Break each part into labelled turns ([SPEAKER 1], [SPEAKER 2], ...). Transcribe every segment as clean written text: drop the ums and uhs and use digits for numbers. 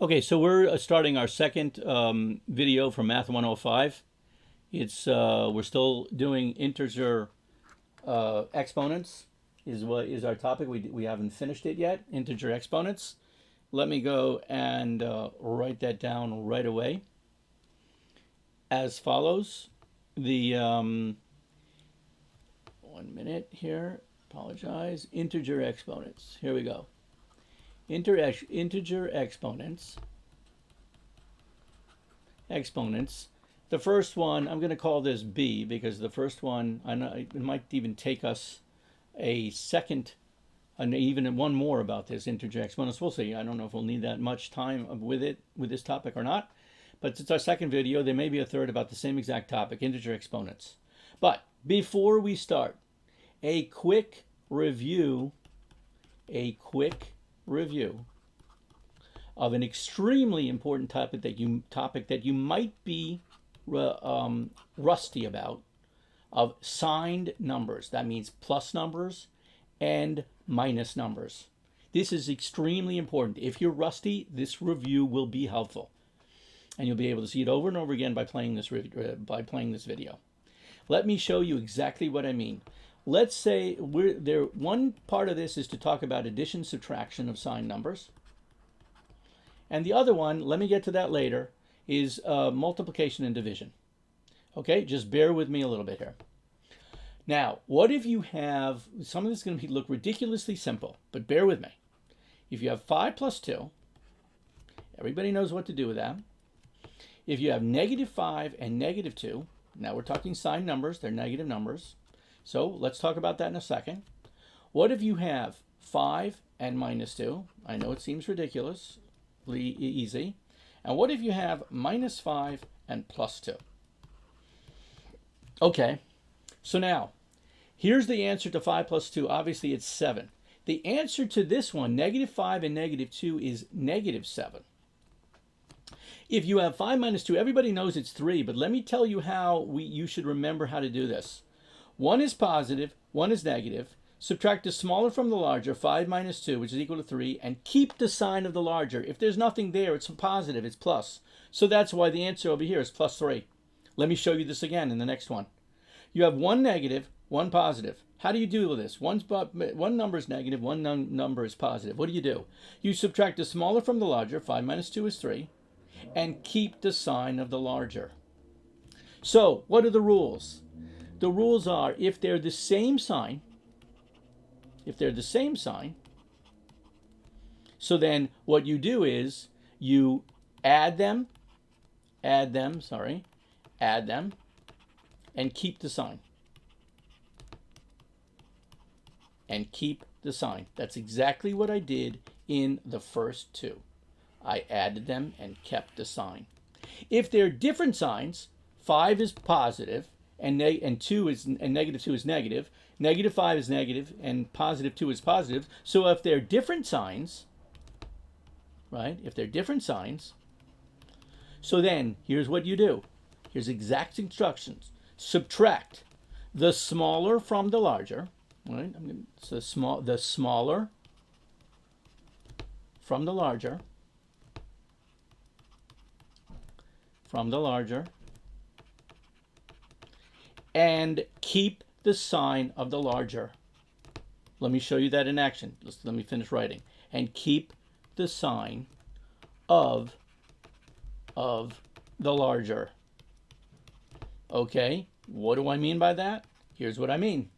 [SPEAKER 1] Okay, so we're starting our second video from Math 105. We're still doing integer exponents is what is our topic. We haven't finished it yet. Integer exponents. Let me go and write that down right away. As follows. The 1 minute here. Apologize. Integer exponents. Here we go. Integer exponents. The first one, I'm going to call this B because the first one, I know it might even take us a second, and even one more about this integer exponents. We'll see. I don't know if we'll need that much time with this topic or not. But it's our second video. There may be a third about the same exact topic, integer exponents. But before we start, a quick review of an extremely important topic that you might be rusty about, of signed numbers. That means plus numbers and minus numbers. This is extremely important. If you're rusty, this review will be helpful, and you'll be able to see it over and over again by playing this video. Let me show you exactly what I mean. Let's say one part of this is to talk about addition, subtraction of signed numbers. And the other one, let me get to that later, is multiplication and division. Okay, just bear with me a little bit here. Now, what if you have, some of this is going to look ridiculously simple, but bear with me. If you have 5 plus 2, everybody knows what to do with that. If you have -5 and -2, now we're talking signed numbers, they're negative numbers. So let's talk about that in a second. What if you have 5 and -2? I know it seems ridiculously easy. And what if you have -5 and +2? Okay, so now here's the answer to 5 plus 2. Obviously it's 7. The answer to this one, -5 and -2, is -7. If you have 5 minus 2, everybody knows it's 3, but let me tell you how you should remember how to do this. One is positive, one is negative. Subtract the smaller from the larger, 5 minus 2, which is equal to 3, and keep the sign of the larger. If there's nothing there, it's a positive, it's plus. So that's why the answer over here is +3. Let me show you this again in the next one. You have one negative, one positive. How do you deal with this? One number is negative, one number is positive. What do? You subtract the smaller from the larger, 5 minus 2 is 3, and keep the sign of the larger. So what are the rules? The rules are, if they're the same sign, so then what you do is you add them, and keep the sign. That's exactly what I did in the first two. I added them and kept the sign. If they're different signs, 5 is positive, and -2 is negative. -5 is negative, and +2 is positive. So if they're different signs, right? So then here's what you do. Here's exact instructions. Subtract the smaller from the larger. Right? So the smaller from the larger. And keep the sign of the larger. Let me show you that in action. Let me finish writing. And keep the sign of the larger. Okay, what do I mean by that? Here's what I mean.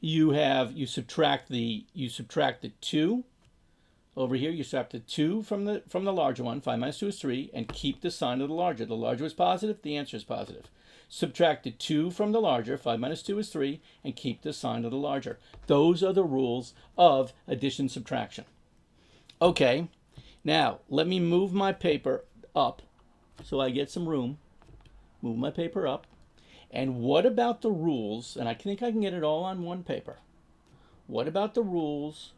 [SPEAKER 1] You subtract the 2 over here. You subtract the 2 from the larger one. 5 minus 2 is 3, and keep the sign of the larger. The larger is positive, the answer is positive. Subtract the 2 from the larger, 5 minus 2 is 3, and keep the sign of the larger. Those are the rules of addition subtraction. Okay, now let me move my paper up so I get some room. Move my paper up. And what about the rules? And I think I can get it all on one paper. What about the rules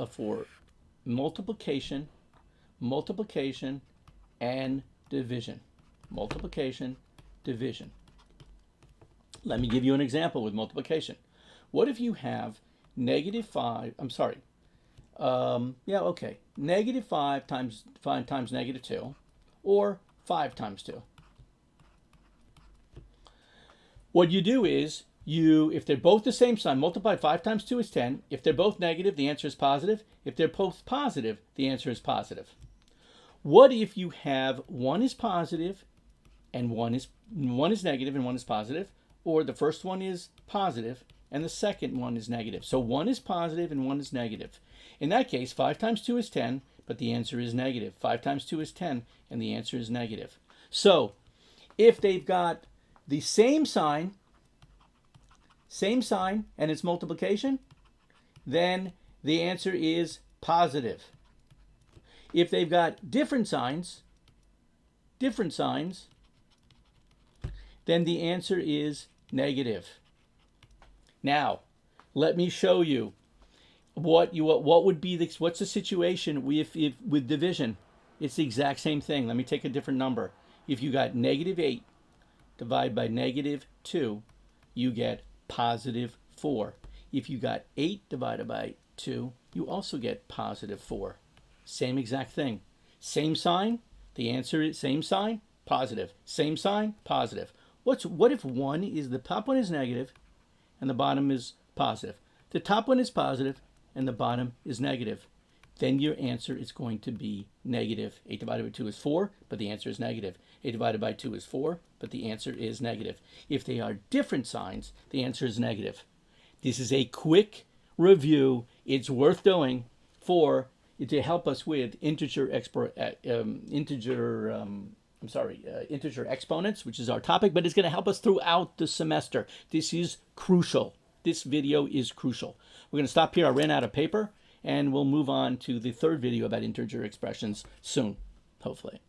[SPEAKER 1] for multiplication and division? Let me give you an example with multiplication. What if you have -5, Yeah, okay. Negative 5 times negative 2, or 5 times 2. What you do is, if they're both the same sign, multiply 5 times 2 is 10. If they're both negative, the answer is positive. If they're both positive, the answer is positive. What if you have one is positive and one is negative and one is positive, or the first one is positive and the second one is negative? So one is positive and one is negative. In that case, 5 times 2 is 10, but the answer is negative. 5 times 2 is 10, and the answer is negative. So if they've got the same sign, and it's multiplication, then the answer is positive. If they've got different signs, then the answer is negative. Now, let me show you what would be what's the situation with division. It's the exact same thing. Let me take a different number. If you got negative 8 divided by negative 2, you get positive 4. If you got 8 divided by 2, you also get positive 4. Same exact thing. Same sign, the answer is same sign, positive. Same sign, positive. What if the top one is negative and the bottom is positive? The top one is positive and the bottom is negative. Then your answer is going to be negative. 8 divided by 2 is 4, but the answer is negative. 8 divided by 2 is 4, but the answer is negative. If they are different signs, the answer is negative. This is a quick review. It's worth doing to help us with integer exponents, which is our topic, but it's going to help us throughout the semester. This is crucial. This video is crucial. We're going to stop here. I ran out of paper, and we'll move on to the third video about integer expressions soon, hopefully.